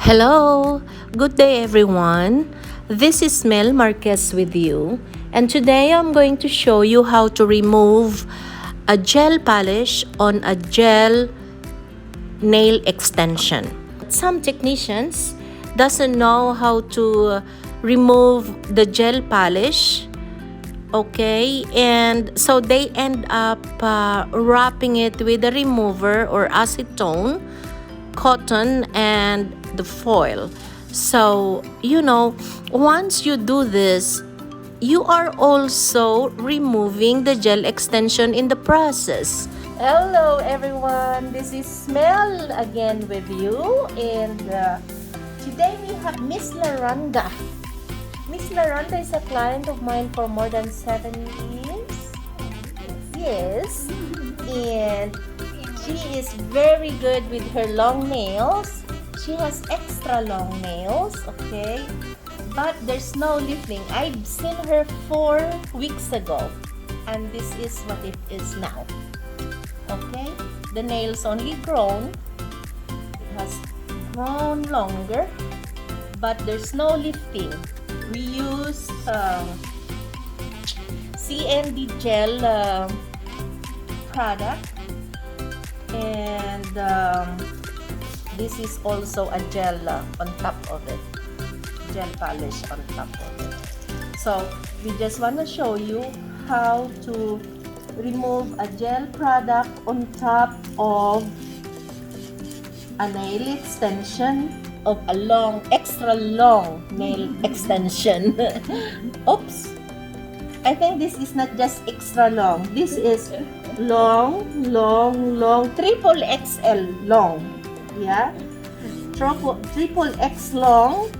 Hello, good day everyone. This is Mel Marquez with you, and today I'm going to show you how to remove a gel polish on a gel nail extension. Some technicians doesn't know how to remove the gel polish, okay, and so they end up wrapping it with a remover or acetone, cotton, and the foil. So once you do this, you are also removing the gel extension in the process. Hello everyone, this is Mel again with you, and today we have Miss Laranda. Miss Laranda is a client of mine for more than 7 years. Yes, and she is very good with her long nails. She has extra long nails, okay? But there's no lifting. I've seen her 4 weeks ago, and this is what it is now. Okay? The nails only grown. It has grown longer, but there's no lifting. We use CND gel product, and this is also a gel on top of it, gel polish on top of it. So we just want to show you how to remove a gel product on top of a nail extension, of a extra long nail extension. Oops, I think this is not just extra long, this is long, triple XL long. Yeah, triple X long.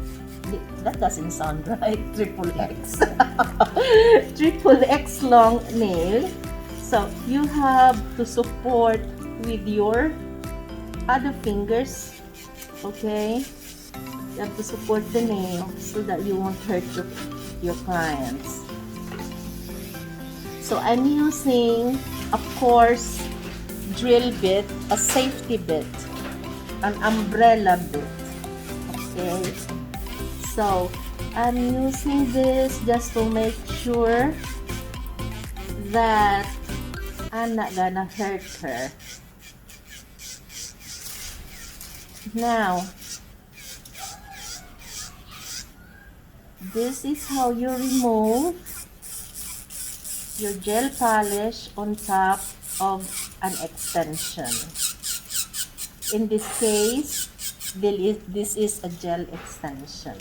That doesn't sound right. Triple X. Triple X long nail. So you have to support with your other fingers. Okay, you have to support the nail so that you won't hurt your clients. So I'm using a coarse drill bit, a safety bit, an umbrella bit. Okay, so I'm using this just to make sure that I'm not gonna hurt her. Now, this is how you remove your gel polish on top of an extension. In this case, this is a gel extension.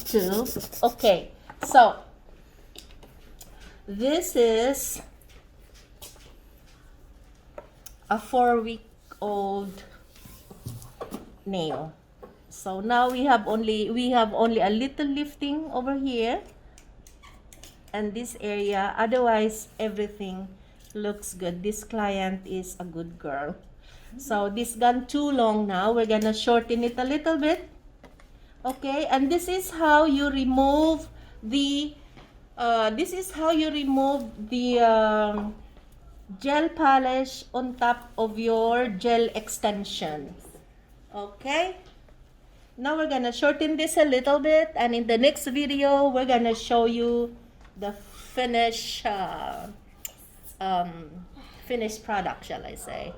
to. Okay, so this is a 4-week-old nail. So now we have only a little lifting over here and this area. Otherwise, everything looks good. This client is a good girl. So this gone too long now. We're gonna shorten it a little bit. Okay, and this is how you remove the gel polish on top of your gel extensions. Okay, now we're gonna shorten this a little bit, and in the next video we're gonna show you the finished finished product, shall I say.